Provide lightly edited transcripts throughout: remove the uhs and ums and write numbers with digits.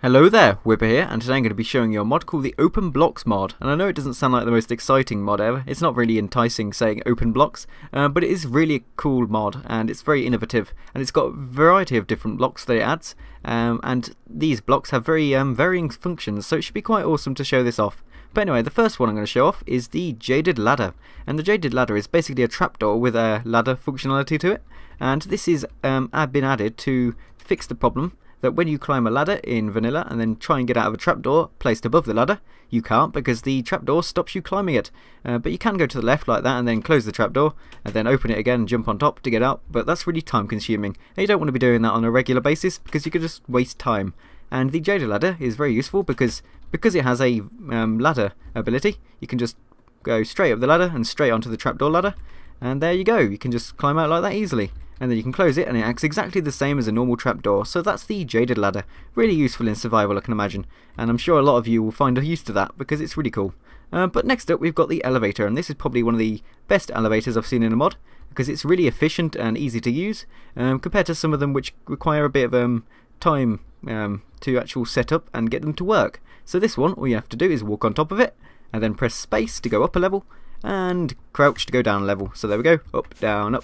Hello there, Whipper here, and today I'm going to be showing you a mod called the Open Blocks mod. And I know it doesn't sound like the most exciting mod ever, it's not really enticing saying open blocks, but it is really a cool mod and it's very innovative, and it's got a variety of different blocks that it adds, and these blocks have very varying functions, so it should be quite awesome to show this off. But anyway, the first one I'm going to show off is the Jaded Ladder, and the Jaded Ladder is basically a trapdoor with a ladder functionality to it, and this is been added to fix the problem that when you climb a ladder in vanilla and then try and get out of a trapdoor placed above the ladder, you can't because the trapdoor stops you climbing it. But you can go to the left like that and then close the trapdoor and then open it again and jump on top to get out, but that's really time consuming and you don't want to be doing that on a regular basis because you could just waste time. And the Jaded Ladder is very useful because it has a ladder ability. You can just go straight up the ladder and straight onto the trapdoor ladder, and there you go, you can just climb out like that easily. And then you can close it and it acts exactly the same as a normal trapdoor. So that's the Jaded Ladder. Really useful in survival, I can imagine, and I'm sure a lot of you will find a use to that because it's really cool. But next up we've got the elevator, and this is probably one of the best elevators I've seen in a mod because it's really efficient and easy to use compared to some of them which require a bit of time to actually set up and get them to work. So this one, all you have to do is walk on top of it and then press space to go up a level and crouch to go down a level. So there we go, up, down,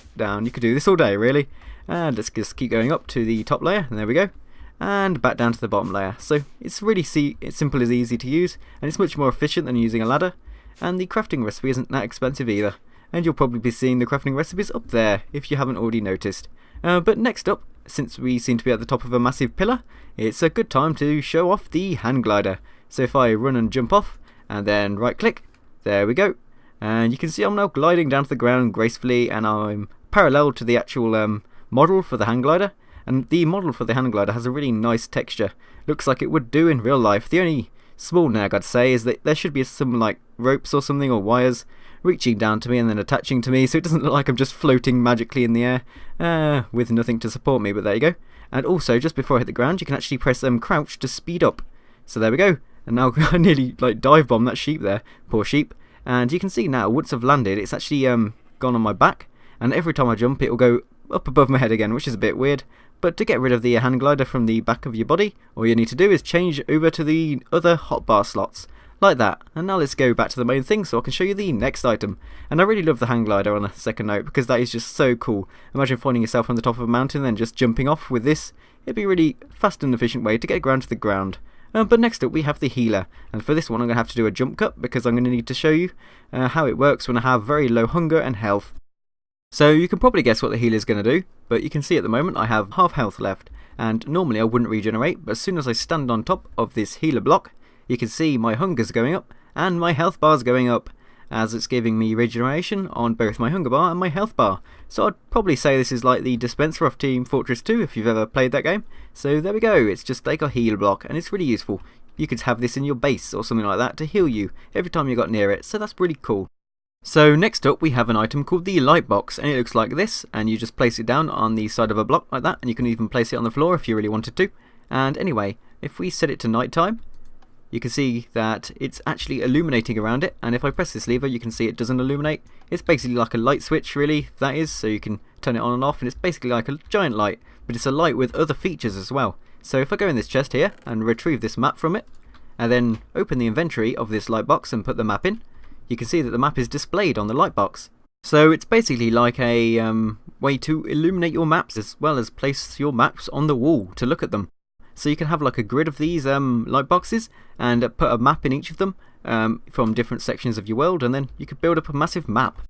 you could do this all day really. And let's just keep going up to the top layer, and there we go, and back down to the bottom layer. So it's really it's simple as easy to use, and it's much more efficient than using a ladder, and the crafting recipe isn't that expensive either, and you'll probably be seeing the crafting recipes up there if you haven't already noticed. But next up, since we seem to be at the top of a massive pillar, it's a good time to show off the hang glider. So if I run and jump off and then right click, there we go. And you can see I'm now gliding down to the ground gracefully, and I'm parallel to the actual model for the hang glider. And the model for the hang glider has a really nice texture. Looks like it would do in real life. The only small nag I'd say is that there should be some like ropes or something, or wires reaching down to me and then attaching to me, so it doesn't look like I'm just floating magically in the air with nothing to support me. But there you go. And also, just before I hit the ground, you can actually press crouch to speed up. So there we go. And now I nearly like dive bombed that sheep there, poor sheep. And you can see now, once I've landed, it's actually gone on my back, and every time I jump it will go up above my head again, which is a bit weird. But to get rid of the hang glider from the back of your body, all you need to do is change over to the other hotbar slots, like that. And now let's go back to the main thing so I can show you the next item. And I really love the hang glider on a second note because that is just so cool. Imagine finding yourself on the top of a mountain and then just jumping off with this. It'd be a really fast and efficient way to get ground to the ground. But next up we have the healer, and for this one I'm going to have to do a jump cut because I'm going to need to show you how it works when I have very low hunger and health. So you can probably guess what the healer is going to do, but you can see at the moment I have half health left, and normally I wouldn't regenerate, but as soon as I stand on top of this healer block, you can see my hunger's going up and my health bar's going up, as it's giving me regeneration on both my hunger bar and my health bar. So I'd probably say this is like the dispenser of Team Fortress 2 if you've ever played that game. So there we go, it's just like a heal block, and it's really useful. You could have this in your base or something like that to heal you every time you got near it, so that's really cool. So next up we have an item called the light box, and it looks like this, and you just place it down on the side of a block like that, and you can even place it on the floor if you really wanted to. And anyway, if we set it to night time, you can see that it's actually illuminating around it, and if I press this lever you can see it doesn't illuminate. It's basically like a light switch really, that is, so you can turn it on and off, and it's basically like a giant light, but it's a light with other features as well. So if I go in this chest here and retrieve this map from it, and then open the inventory of this light box and put the map in, you can see that the map is displayed on the light box. So it's basically like a way to illuminate your maps as well as place your maps on the wall to look at them. So you can have like a grid of these light boxes and put a map in each of them from different sections of your world, and then you could build up a massive map.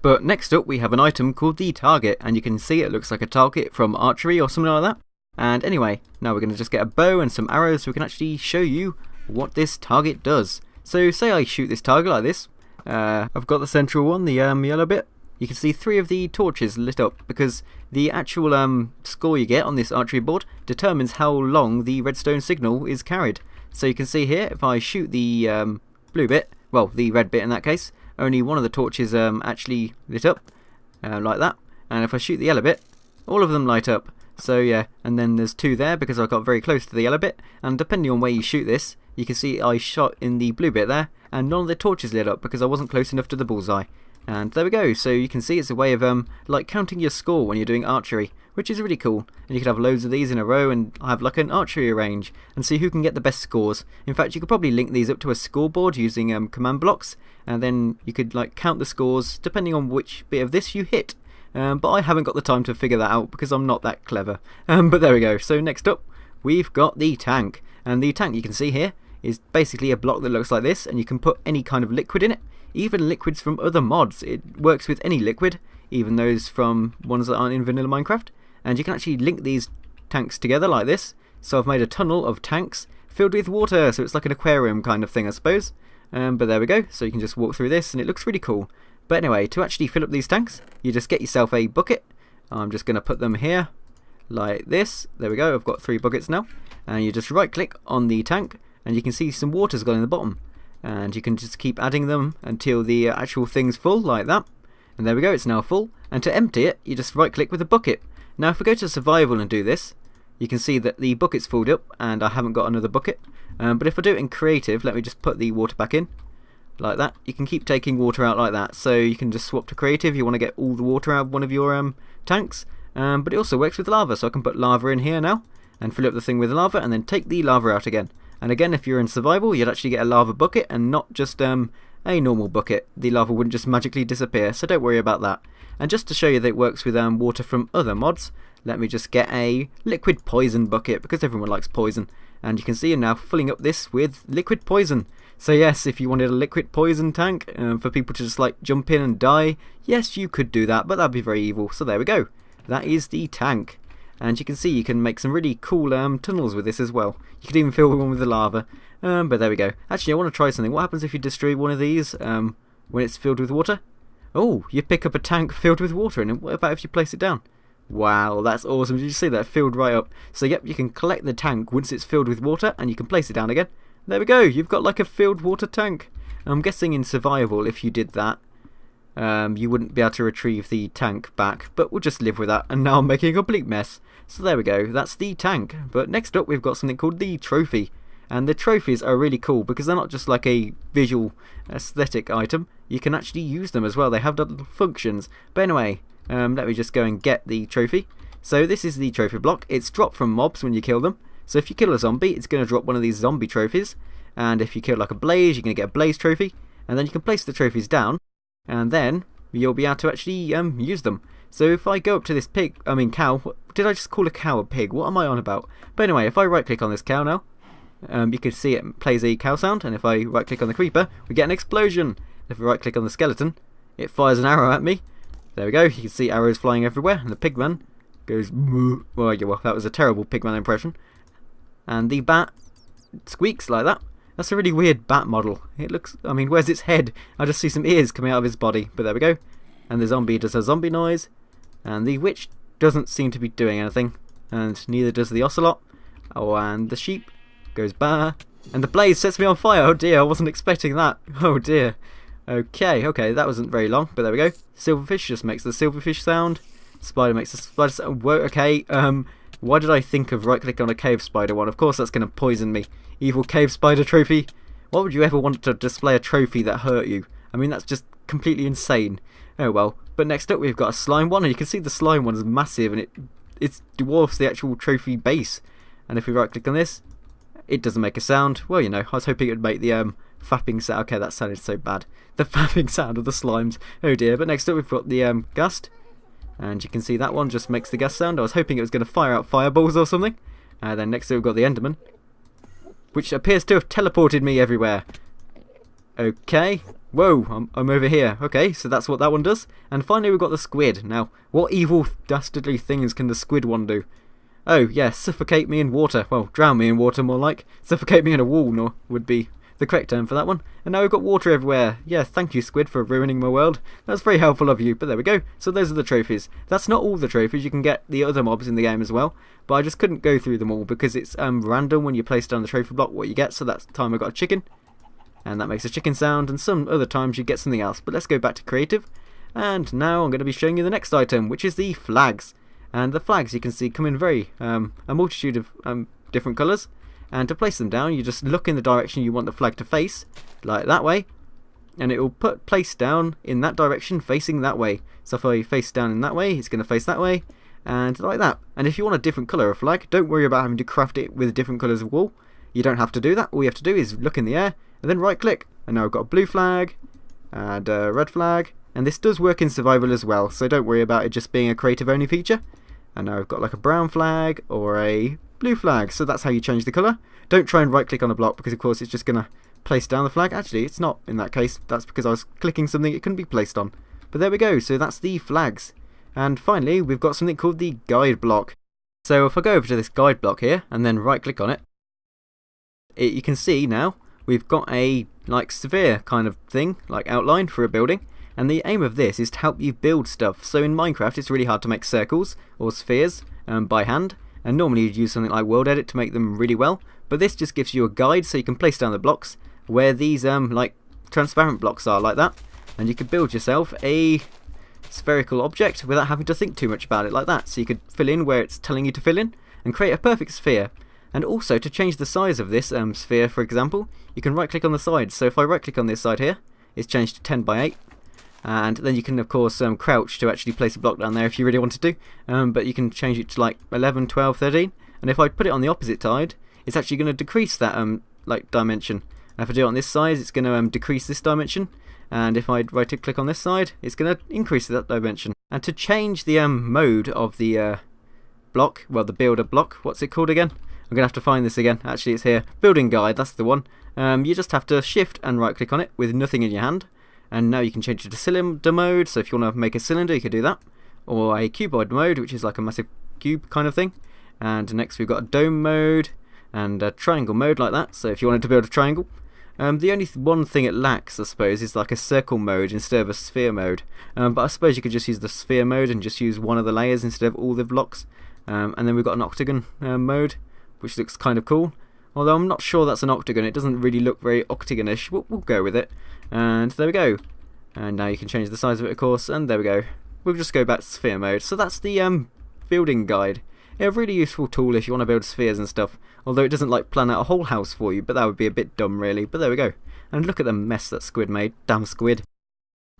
But next up we have an item called the target, and you can see it looks like a target from archery or something like that. And anyway, now we're going to just get a bow and some arrows so we can actually show you what this target does. So say I shoot this target like this, I've got the central one, the yellow bit. You can see 3 of the torches lit up because the actual score you get on this archery board determines how long the redstone signal is carried. So you can see here, if I shoot the blue bit, well the red bit in that case, only one of the torches actually lit up, like that. And if I shoot the yellow bit, all of them light up. So yeah, and then there's 2 there because I got very close to the yellow bit, and depending on where you shoot this, you can see I shot in the blue bit there, and none of the torches lit up because I wasn't close enough to the bullseye. And there we go. So you can see it's a way of like counting your score when you're doing archery, which is really cool. And you could have loads of these in a row and have like an archery range and see who can get the best scores. In fact, you could probably link these up to a scoreboard using command blocks, and then you could like count the scores depending on which bit of this you hit. But I haven't got the time to figure that out because I'm not that clever. But there we go. So next up, we've got the tank. And the tank you can see here is basically a block that looks like this, and you can put any kind of liquid in it. Even liquids from other mods. It works with any liquid, even those from ones that aren't in vanilla Minecraft. And you can actually link these tanks together like this. So I've made a tunnel of tanks filled with water, so it's like an aquarium kind of thing, I suppose. But there we go, so you can just walk through this and it looks really cool. But anyway, to actually fill up these tanks, you just get yourself a bucket. I'm just going to put them here like this. There we go, I've got 3 buckets now. And you just right click on the tank and you can see some water's gone in the bottom. And you can just keep adding them until the actual thing's full like that. And there we go, it's now full. And to empty it, you just right click with the bucket. Now if we go to survival and do this, you can see that the bucket's filled up and I haven't got another bucket. But if I do it in creative, let me just put the water back in like that. You can keep taking water out like that, so you can just swap to creative. You want to get all the water out of one of your tanks. But it also works with lava, so I can put lava in here now and fill up the thing with lava and then take the lava out again. And again, if you're in survival, you'd actually get a lava bucket and not just a normal bucket. The lava wouldn't just magically disappear, so don't worry about that. And just to show you that it works with water from other mods, let me just get a liquid poison bucket, because everyone likes poison. And you can see I'm now filling up this with liquid poison. So yes, if you wanted a liquid poison tank for people to just like jump in and die, yes, you could do that, but that'd be very evil. So there we go. That is the tank. And you can see you can make some really cool tunnels with this as well. You could even fill one with the lava. But there we go. Actually, I want to try something. What happens if you destroy one of these when it's filled with water? Oh, you pick up a tank filled with water, and what about if you place it down? Wow, that's awesome. Did you see that? Filled right up. So yep, you can collect the tank once it's filled with water, and you can place it down again. There we go. You've got like a filled water tank. I'm guessing in survival, if you did that, you wouldn't be able to retrieve the tank back, but we'll just live with that. And now I'm making a complete mess. So there we go, that's the tank. But next up we've got something called the trophy. And the trophies are really cool because they're not just like a visual aesthetic item. You can actually use them as well. They have little functions. But anyway, let me just go and get the trophy. So this is the trophy block. It's dropped from mobs when you kill them. So if you kill a zombie, it's going to drop one of these zombie trophies. And if you kill like a blaze, you're going to get a blaze trophy. And then you can place the trophies down, and then you'll be able to actually use them. So if I go up to this cow, did I just call a cow a pig? What am I on about? But anyway, if I right click on this cow now, you can see it plays a cow sound, and if I right click on the creeper, we get an explosion. If I right click on the skeleton, it fires an arrow at me. There we go, you can see arrows flying everywhere, and the pigman goes moo. Well, yeah, well, that was a terrible pigman impression. And the bat squeaks like that. That's a really weird bat model. It looks, where's its head? I just see some ears coming out of his body, but there we go. And the zombie does a zombie noise, and the witch doesn't seem to be doing anything, and neither does the ocelot. Oh, and the sheep goes bah, and the blaze sets me on fire. Oh dear, I wasn't expecting that. Oh dear. Okay, that wasn't very long, but there we go. Silverfish just makes the silverfish sound. Spider makes the spider sound. Whoa, okay, why did I think of right-click on a cave spider one? Of course that's going to poison me. Evil cave spider trophy. Why would you ever want to display a trophy that hurt you? That's just completely insane. Oh well. But next up we've got a slime one, and you can see the slime one is massive, and it dwarfs the actual trophy base. And if we right-click on this, it doesn't make a sound. Well, I was hoping it would make the fapping sound. Okay, that sounded so bad. The fapping sound of the slimes. Oh dear. But next up we've got the gust. And you can see that one just makes the gust sound. I was hoping it was going to fire out fireballs or something. Then next up we've got the Enderman, which appears to have teleported me everywhere. Okay. Whoa, I'm over here. Okay, so that's what that one does. And finally we've got the squid. Now, what evil, dastardly things can the squid one do? Oh, yeah, suffocate me in water. Well, drown me in water, more like. Suffocate me in a wall would be the correct term for that one. And now we've got water everywhere. Yeah, thank you, squid, for ruining my world. That's very helpful of you, but there we go. So those are the trophies. That's not all the trophies. You can get the other mobs in the game as well, but I just couldn't go through them all because it's random when you place down the trophy block what you get. So that time I got a chicken, and that makes a chicken sound, and some other times you get something else. But let's go back to creative, and now I'm going to be showing you the next item, which is the flags. And the flags, you can see, come in a multitude of different colours. And to place them down, you just look in the direction you want the flag to face, like that way. and it will place down in that direction facing that way. So if I face down in that way, it's going to face that way, and like that. And if you want a different colour of flag, don't worry about having to craft it with different colours of wool. You don't have to do that. All you have to do is look in the air and then right click, and now I've got a blue flag and a red flag, and this does work in survival as well, so don't worry about it just being a creative only feature. And now I've got like a brown flag or a blue flag, so that's how you change the colour. Don't try and right click on a block, because of course it's just going to place down the flag. Actually, it's not in that case. That's because I was clicking something it couldn't be placed on. But there we go, so that's the flags. And finally, we've got something called the guide block. So if I go over to this guide block here and then right click on it, you can see now we've got a like sphere kind of thing, like outline for a building. And the aim of this is to help you build stuff. So in Minecraft it's really hard to make circles or spheres by hand, and normally you'd use something like World Edit to make them really well, but this just gives you a guide so you can place down the blocks where these like transparent blocks are, like that, and you could build yourself a spherical object without having to think too much about it, like that. So you could fill in where it's telling you to fill in and create a perfect sphere. And also, to change the size of this sphere, for example, you can right click on the sides. So if I right click on this side here, it's changed to 10 by 8. And then you can of course crouch to actually place a block down there if you really wanted to, but you can change it to like 11, 12, 13, and if I put it on the opposite side, it's actually going to decrease that like dimension. And if I do it on this side, it's going to decrease this dimension, and if I right click on this side, it's going to increase that dimension. And to change the mode of the block, well, the builder block, what's it called again? I'm going to have to find this again. Actually, it's here, building guide, that's the one. You just have to shift and right click on it with nothing in your hand. And now you can change it to cylinder mode, so if you want to make a cylinder you could do that. Or a cuboid mode, which is like a massive cube kind of thing. And next we've got a dome mode and a triangle mode, like that, so if you wanted to build a triangle. The only one thing it lacks, I suppose, is like a circle mode instead of a sphere mode. But I suppose you could just use the sphere mode and just use one of the layers instead of all the blocks. And then we've got an octagon mode, which looks kind of cool. Although I'm not sure that's an octagon, it doesn't really look very octagonish. We'll go with it. And there we go. And now you can change the size of it, of course, and there we go. We'll just go back to sphere mode. So that's the building guide. A really useful tool if you want to build spheres and stuff. Although it doesn't like plan out a whole house for you, but that would be a bit dumb really. But there we go. And look at the mess that Squid made. Damn Squid.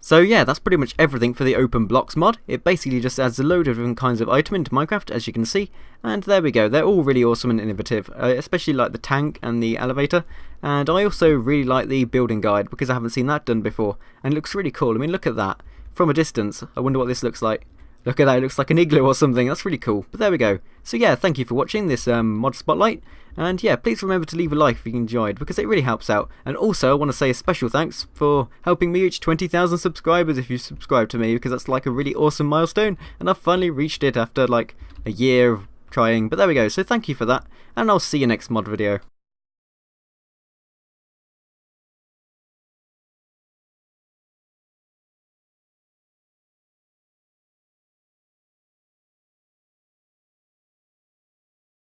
So yeah, that's pretty much everything for the Open Blocks mod. It basically just adds a load of different kinds of item into Minecraft, as you can see. And there we go, they're all really awesome and innovative, especially like the tank and the elevator. And I also really like the building guide, because I haven't seen that done before. And it looks really cool. I mean, look at that. From a distance, I wonder what this looks like. Look at that, it looks like an igloo or something. That's really cool. But there we go. So yeah, thank you for watching this mod spotlight. And yeah, please remember to leave a like if you enjoyed, because it really helps out. And also, I want to say a special thanks for helping me reach 20,000 subscribers if you subscribe to me, because that's like a really awesome milestone. And I've finally reached it after like a year of trying. But there we go. So thank you for that. And I'll see you next mod video.